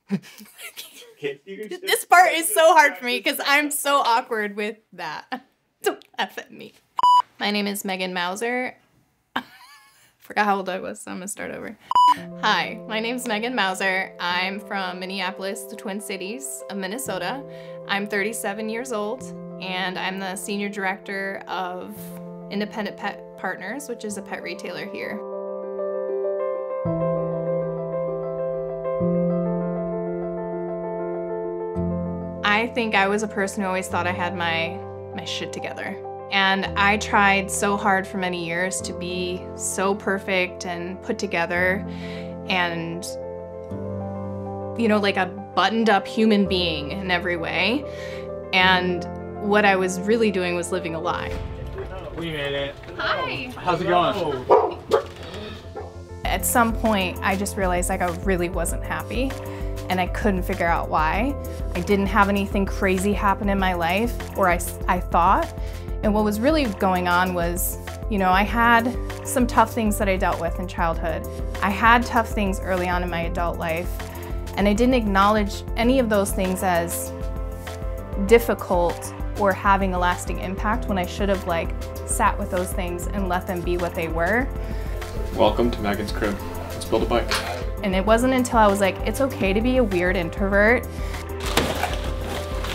This part is so hard for me because I'm so awkward with that. Don't laugh at me. My name is Megan Mouser. Forgot how old I was, so I'm gonna start over. Hi, my name's Megan Mouser. I'm from Minneapolis, the Twin Cities of Minnesota. I'm 37 years old, and I'm the Senior Director of Independent Pet Partners, which is a pet retailer here. I think I was a person who always thought I had my shit together. And I tried so hard for many years to be so perfect and put together and, you know, like a buttoned up human being in every way. And what I was really doing was living a lie. We made it. Hi. How's it going? At some point, I just realized like I really wasn't happy and I couldn't figure out why. I didn't have anything crazy happen in my life, or I thought. And what was really going on was, you know, I had some tough things that I dealt with in childhood. I had tough things early on in my adult life, and I didn't acknowledge any of those things as difficult or having a lasting impact when I should have like sat with those things and let them be what they were. Welcome to Megan's crib. Let's build a bike. And it wasn't until I was like, it's okay to be a weird introvert.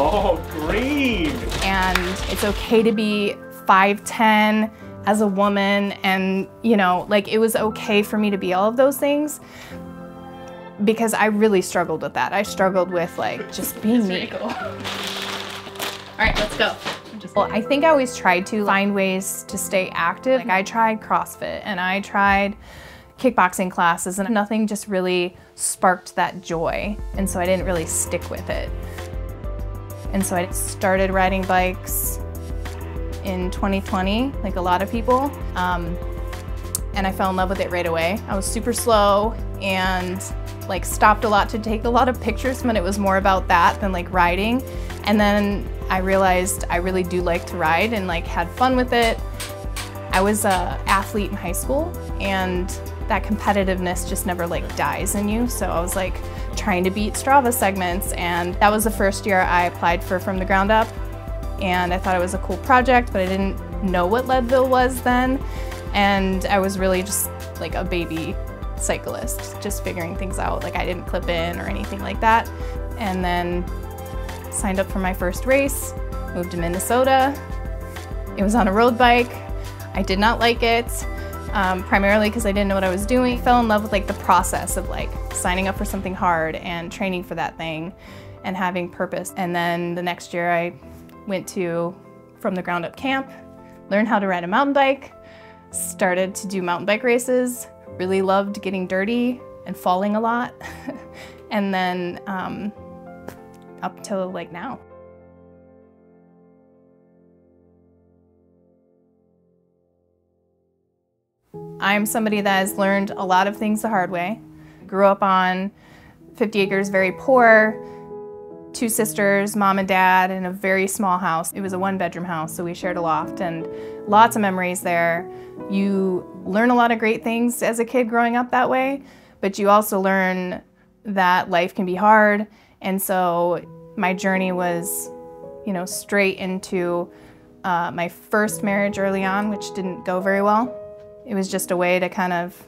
Oh, green! And it's okay to be 5'10" as a woman, and you know, like it was okay for me to be all of those things because I really struggled with that. I struggled with like just being me. Cool. All right, let's go. Well, I think I always tried to find ways to stay active. Like I tried CrossFit and I tried kickboxing classes, and nothing just really sparked that joy, and so I didn't really stick with it. And so I started riding bikes in 2020, like a lot of people, and I fell in love with it right away. I was super slow and like stopped a lot to take a lot of pictures when it was more about that than like riding. And then I realized I really do like to ride and like had fun with it. I was an athlete in high school, and that competitiveness just never like dies in you. So I was like trying to beat Strava segments, and that was the first year I applied for From the Ground Up, and I thought it was a cool project, but I didn't know what Leadville was then, and I was really just like a baby cyclist, just figuring things out. Like I didn't clip in or anything like that. And then signed up for my first race, moved to Minnesota. It was on a road bike. I did not like it. Primarily because I didn't know what I was doing. I fell in love with like the process of like signing up for something hard and training for that thing and having purpose. And then the next year I went to From the Ground Up camp, learned how to ride a mountain bike, started to do mountain bike races, really loved getting dirty and falling a lot. And then up till like now. I'm somebody that has learned a lot of things the hard way. Grew up on 50 acres, very poor, 2 sisters, mom and dad, in a very small house. It was a 1-bedroom house, so we shared a loft, and lots of memories there. You learn a lot of great things as a kid growing up that way, but you also learn that life can be hard, and so my journey was, you know, straight into my first marriage early on, which didn't go very well. It was just a way to kind of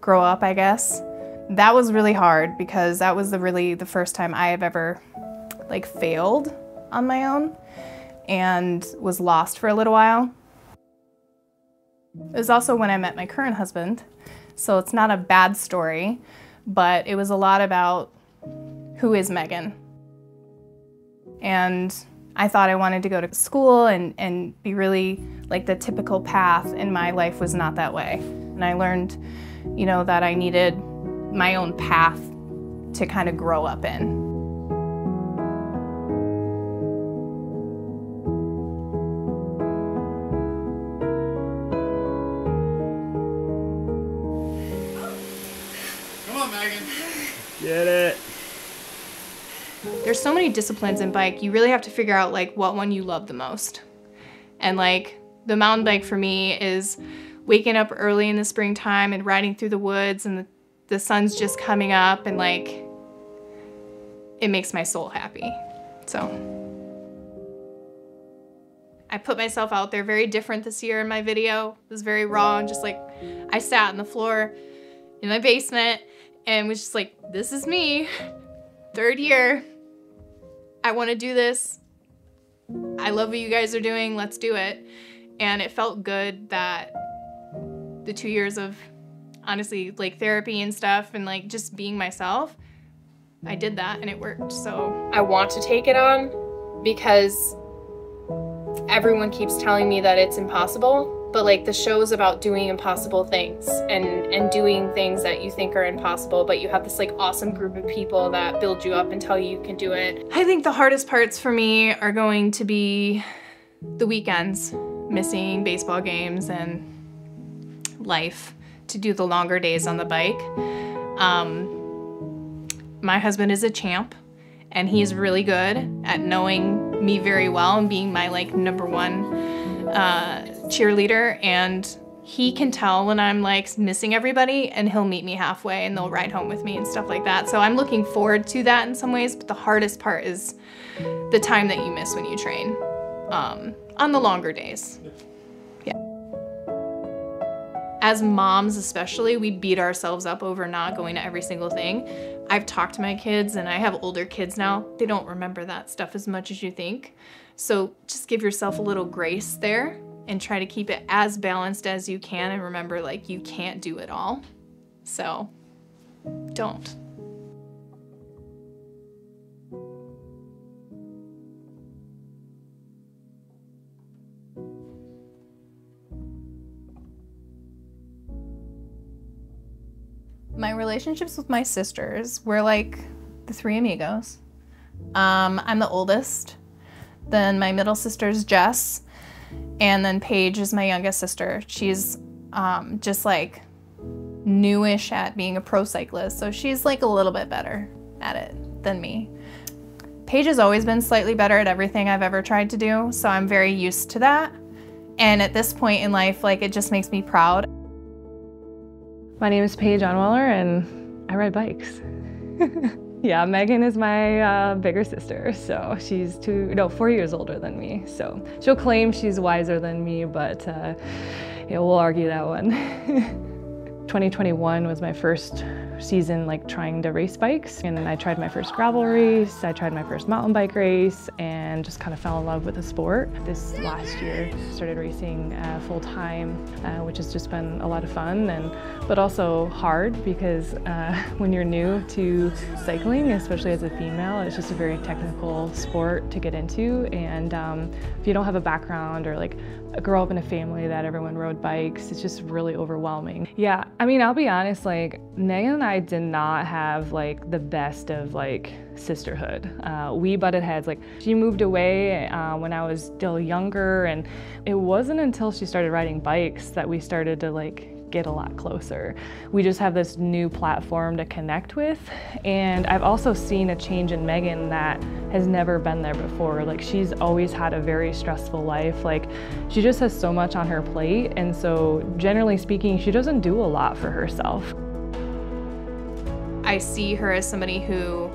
grow up, I guess. That was really hard because that was the first time I have ever like failed on my own and was lost for a little while. It was also when I met my current husband, so it's not a bad story, but it was a lot about who is Megan. And I thought I wanted to go to school and be really like the typical path, and my life was not that way. And I learned, you know, that I needed my own path to kind of grow up in. Come on, Megan. Get it. There's so many disciplines in bike, you really have to figure out like what one you love the most. And like the mountain bike for me is waking up early in the springtime and riding through the woods, and the sun's just coming up, and like it makes my soul happy. So I put myself out there very different this year in my video. It was very raw and just like, I sat on the floor in my basement and was just like, this is me, 3rd year. I want to do this. I love what you guys are doing, let's do it. And it felt good that the 2 years of honestly like therapy and stuff and like just being myself, I did that and it worked. So I want to take it on because everyone keeps telling me that it's impossible, but like the show is about doing impossible things and doing things that you think are impossible, but you have this like awesome group of people that build you up and tell you you can do it. I think the hardest parts for me are going to be the weekends, missing baseball games and life to do the longer days on the bike. My husband is a champ and he's really good at knowing me very well and being my like #1 cheerleader, and he can tell when I'm like missing everybody and he'll meet me halfway and they'll ride home with me and stuff like that. So I'm looking forward to that in some ways, but the hardest part is the time that you miss when you train on the longer days. Yeah. As moms especially, we beat ourselves up over not going to every single thing. I've talked to my kids and I have older kids now. They don't remember that stuff as much as you think. So just give yourself a little grace there and try to keep it as balanced as you can, and remember like you can't do it all. So don't. My relationships with my sisters, we're like the 3 amigos. I'm the oldest. Then my middle sister's Jess. And then Paige is my youngest sister. She's just like newish at being a pro cyclist. So she's like a little bit better at it than me. Paige has always been slightly better at everything I've ever tried to do. So I'm very used to that. And at this point in life, like it just makes me proud. My name is Paige Onweller and I ride bikes. Yeah, Megan is my bigger sister, so she's 4 years older than me. So she'll claim she's wiser than me, but yeah, we'll argue that one. 2021 was my first season like trying to race bikes, and I tried my first gravel race, I tried my first mountain bike race, and just kind of fell in love with the sport. This last year started racing full time, which has just been a lot of fun, but also hard because when you're new to cycling, especially as a female, it's just a very technical sport to get into, and if you don't have a background or like grow up in a family that everyone rode bikes, it's just really overwhelming. Yeah, I mean, I'll be honest, like Megan and I did not have like the best of like sisterhood. We butted heads. Like she moved away when I was still younger, and it wasn't until she started riding bikes that we started to like get a lot closer. We just have this new platform to connect with, and I've also seen a change in Megan that has never been there before. Like she's always had a very stressful life. Like she just has so much on her plate, and so generally speaking, she doesn't do a lot for herself. I see her as somebody who,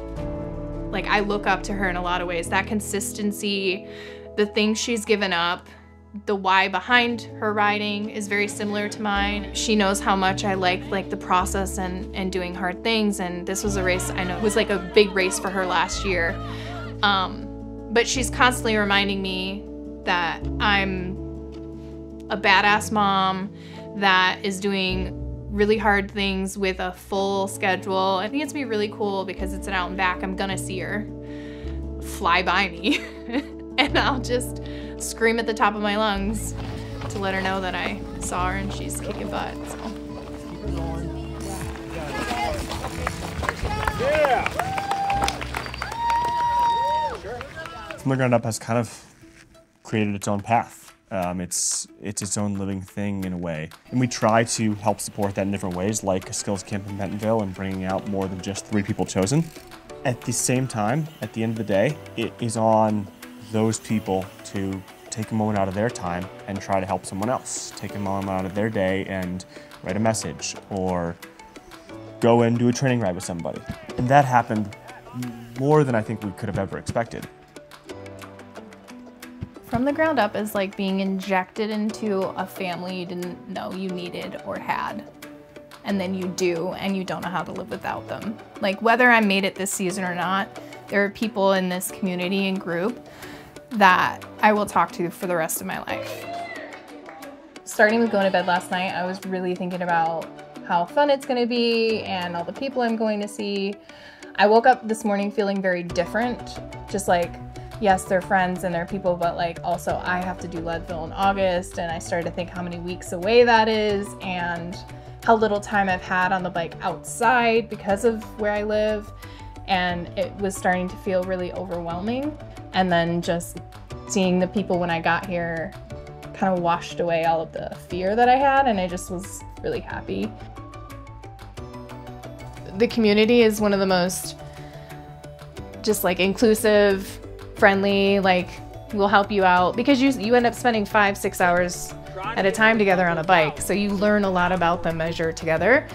like, I look up to her in a lot of ways. That consistency, the things she's given up, the why behind her riding is very similar to mine. She knows how much I like the process and doing hard things, and this was a race I know was like a big race for her last year. But she's constantly reminding me that I'm a badass mom that is doing really hard things with a full schedule. I think it's gonna be really cool because it's an out and back. I'm gonna see her fly by me and I'll just scream at the top of my lungs to let her know that I saw her and she's kicking butt. So. Yeah! Underground Up has kind of created its own path. It's its own living thing in a way. And we try to help support that in different ways, like a skills camp in Bentonville and bringing out more than just 3 people chosen. At the same time, at the end of the day, it is on those people to take a moment out of their time and try to help someone else. Take a moment out of their day and write a message or go and do a training ride with somebody. And that happened more than I think we could have ever expected. From the ground up is like being injected into a family you didn't know you needed or had. And then you do, and you don't know how to live without them. Like whether I made it this season or not, there are people in this community and group that I will talk to for the rest of my life. Starting with going to bed last night, I was really thinking about how fun it's gonna be and all the people I'm going to see. I woke up this morning feeling very different, just like, yes, they're friends and they're people, but like also I have to do Leadville in August, and I started to think how many weeks away that is and how little time I've had on the bike outside because of where I live, and it was starting to feel really overwhelming. And then just seeing the people when I got here kind of washed away all of the fear that I had, and I just was really happy. The community is one of the most just like inclusive, friendly, like we'll help you out, because you end up spending 5-6 hours at a time together on a bike, so you learn a lot about them as you're together.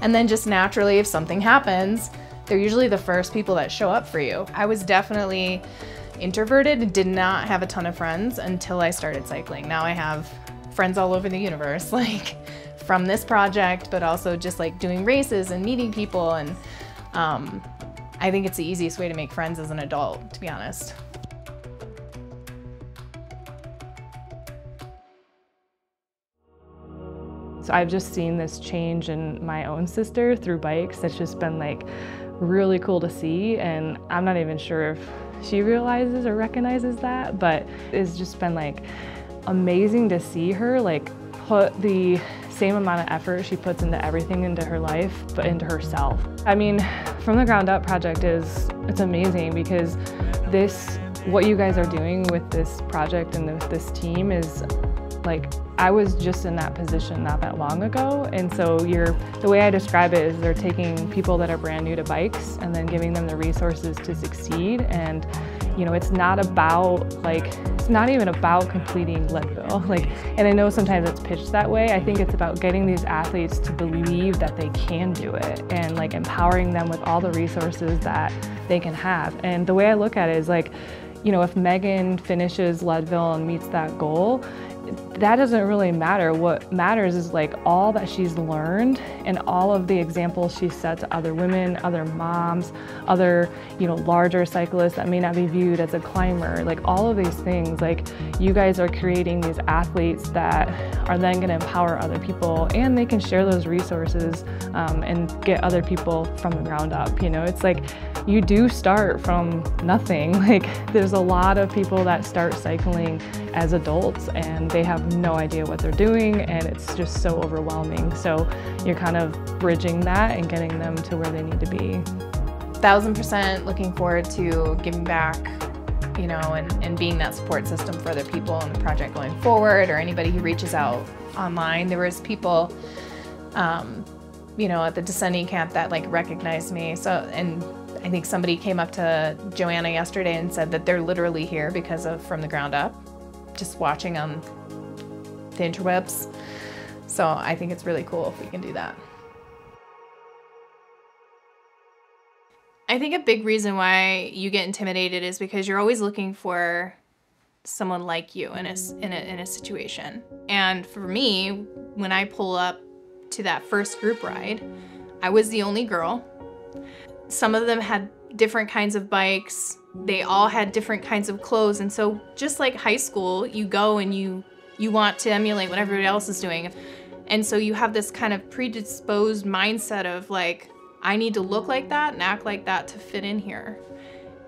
And then just naturally, if something happens, they're usually the first people that show up for you. I was definitely introverted and did not have a ton of friends until I started cycling. Now I have friends all over the universe, like from this project, but also just like doing races and meeting people. And I think it's the easiest way to make friends as an adult, to be honest. So I've just seen this change in my own sister through bikes. It's just been like really cool to see, and I'm not even sure if she realizes or recognizes that, but it's just been like amazing to see her like put the same amount of effort she puts into everything into her life, but into herself. I mean, From the Ground Up project it's amazing, because what you guys are doing with this project and with this team is like, I was just in that position not that long ago, and so the way I describe it is they're taking people that are brand new to bikes and then giving them the resources to succeed. And you know, it's not even about completing Leadville. And I know sometimes it's pitched that way. I think it's about getting these athletes to believe that they can do it, and like empowering them with all the resources that they can have. And the way I look at it is like, you know, if Megan finishes Leadville and meets that goal, that doesn't really matter. What matters is like all that she's learned and all of the examples she's set to other women, other moms, other, you know, larger cyclists that may not be viewed as a climber. Like all of these things, like you guys are creating these athletes that are then going to empower other people, and they can share those resources and get other people from the ground up. You know, it's like you do start from nothing. Like there's a lot of people that start cycling as adults and they have no idea what they're doing, and it's just so overwhelming. So you're kind of bridging that and getting them to where they need to be. 1000% looking forward to giving back, you know, and being that support system for other people in the project going forward, or anybody who reaches out online. There was people, you know, at the descending camp that like recognized me. So, and I think somebody came up to Joanna yesterday and said that they're literally here because of From the Ground Up, just watching on the interwebs. So I think it's really cool if we can do that. I think a big reason why you get intimidated is because you're always looking for someone like you in a situation. And for me, when I pull up to that first group ride, I was the only girl. Some of them had different kinds of bikes. They all had different kinds of clothes. And so just like high school, you go and you want to emulate what everybody else is doing. And so you have this kind of predisposed mindset of like, I need to look like that and act like that to fit in here.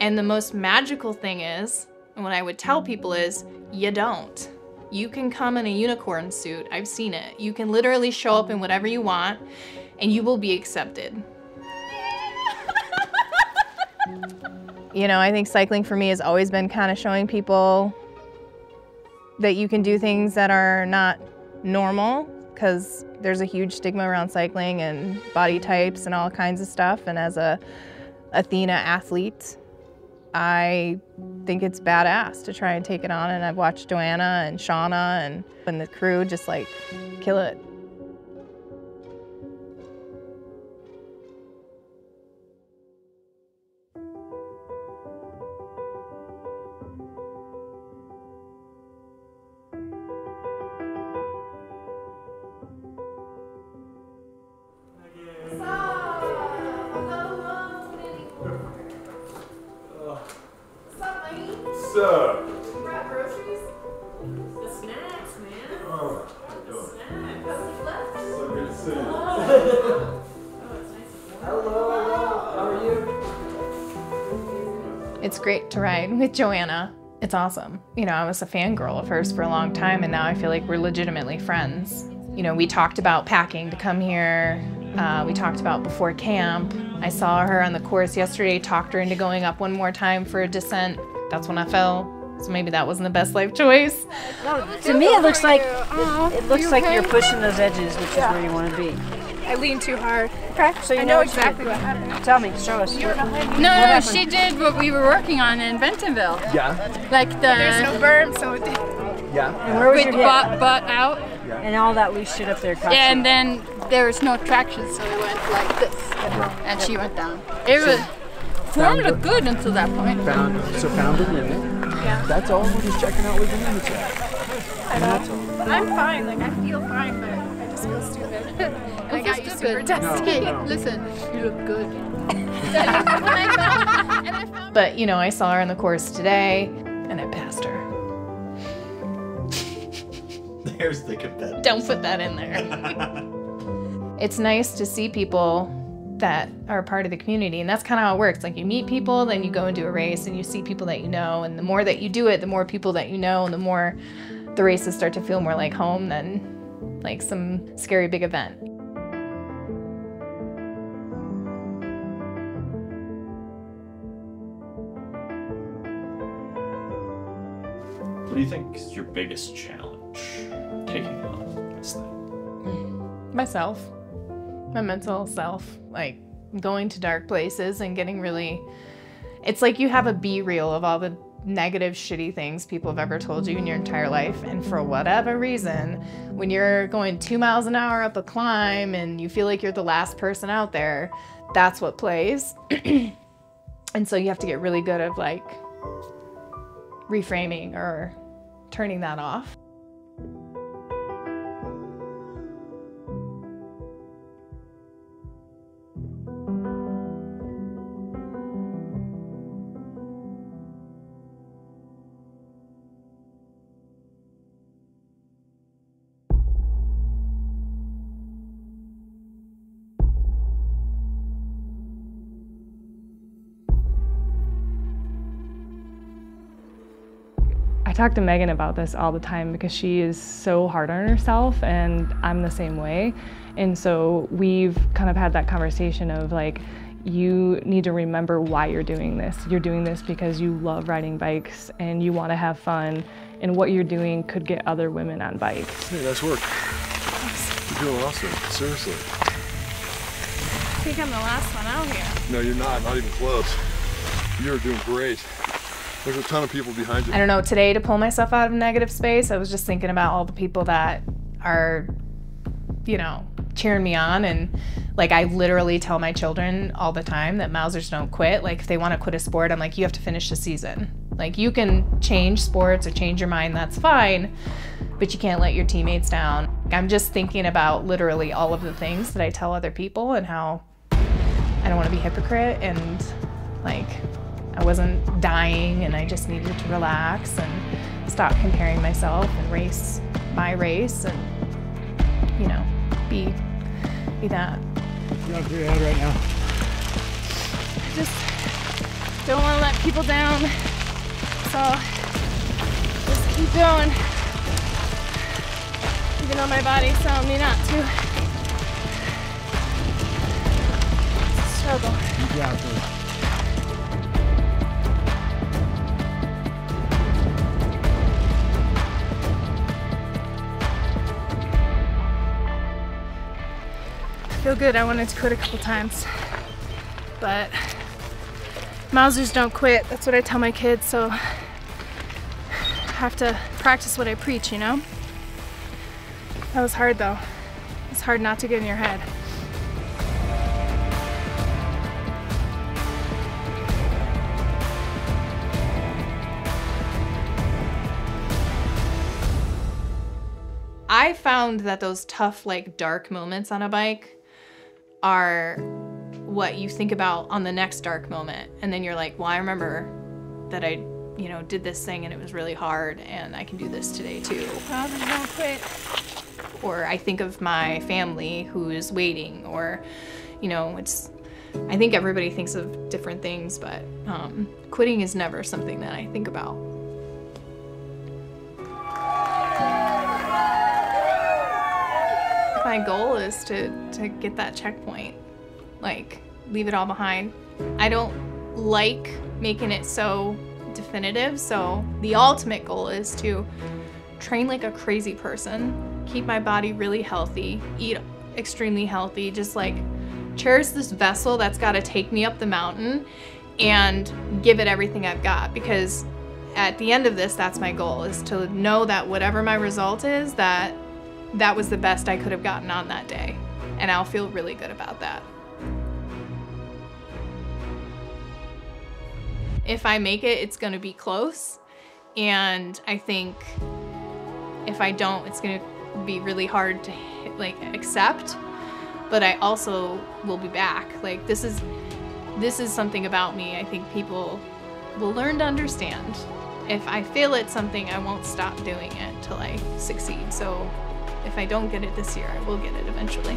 And the most magical thing is, and what I would tell people is, you don't. You can come in a unicorn suit. I've seen it. You can literally show up in whatever you want and you will be accepted. You know, I think cycling for me has always been kind of showing people that you can do things that are not normal, because there's a huge stigma around cycling and body types and all kinds of stuff. And as a Athena athlete, I think it's badass to try and take it on. And I've watched Joanna and Shauna and the crew just like kill it. It's great to ride with Joanna. It's awesome. You know, I was a fangirl of hers for a long time, and now I feel like we're legitimately friends. You know, we talked about packing to come here. We talked about before camp. I saw her on the course yesterday, talked her into going up one more time for a descent. That's when I fell. So maybe that wasn't the best life choice. No, to me it looks like you're pushing those edges, which is where you want to be. I leaned too hard. Okay, so you know exactly what happened. Tell me, show us. No, she did what we were working on in Bentonville. Yeah. Like the... There's no berm, so Yeah. And where was with your butt out. Yeah. And all that loose shit up there. Yeah, and then there was no traction, so it went like this. And she went down. It was... Formed looked good until that point. Found the limit. Yeah. That's all. We're just checking out where the limit's at. I know. But I'm fine. Like, I feel fine, but I just feel stupid. And I got you super testy. No. Listen, you look good. But, you know, I saw her on the course today, and I passed her. There's the competitive. Don't put that in there. It's nice to see people that are part of the community, and that's kind of how it works. Like, you meet people, then you go and do a race, and you see people that you know, and the more that you do it, the more people that you know, and the more the races start to feel more like home than like some scary big event. What do you think is your biggest challenge taking on this thing? Myself, my mental self, like going to dark places and getting really, it's like you have a B-reel of all the negative, shitty things people have ever told you in your entire life, and for whatever reason, when you're going 2 miles an hour up a climb and you feel like you're the last person out there, that's what plays. And so you have to get really good at like reframing or turning that off. I talk to Megan about this all the time because she is so hard on herself, and I'm the same way. And so we've kind of had that conversation of like, you need to remember why you're doing this. You're doing this because you love riding bikes and you want to have fun, and what you're doing could get other women on bikes. Hey, nice work. You're doing awesome, seriously. I think I'm the last one out here. No, you're not even close. You're doing great. There's a ton of people behind you. I don't know, today to pull myself out of negative space, I was just thinking about all the people that are, you know, cheering me on. And like, I literally tell my children all the time that Mousers don't quit. Like, if they want to quit a sport, I'm like, you have to finish the season. Like, you can change sports or change your mind, that's fine, but you can't let your teammates down. I'm just thinking about literally all of the things that I tell other people and how I don't want to be a hypocrite, and like, I wasn't dying and I just needed to relax and stop comparing myself and race my race and, you know, be that. You're on your head right now. Just don't want to let people down. So just keep going. Even though my body's telling me not to. It's a struggle. Yeah, Feel good. I wanted to quit a couple times, but Mousers don't quit. That's what I tell my kids, so I have to practice what I preach, you know? That was hard though. It's hard not to get in your head. I found that those tough, like, dark moments on a bike are what you think about on the next dark moment. And then you're like, well, I remember that I, you know, did this thing and it was really hard, and I can do this today too. Mousers don't quit. or I think of my family who's waiting, or, you know, I think everybody thinks of different things, but quitting is never something that I think about. My goal is to get that checkpoint, like leave it all behind. I don't like making it so definitive, so the ultimate goal is to train like a crazy person, keep my body really healthy, eat extremely healthy, just like cherish this vessel that's got to take me up the mountain and give it everything I've got, because at the end of this, that's my goal, is to know that whatever my result is, that was the best I could have gotten on that day, and I'll feel really good about that. If I make it, it's gonna be close, and I think if I don't, it's gonna be really hard to like accept, but I also will be back. Like this is something about me I think people will learn to understand. If I fail at something, I won't stop doing it till I succeed. So if I don't get it this year, I will get it eventually.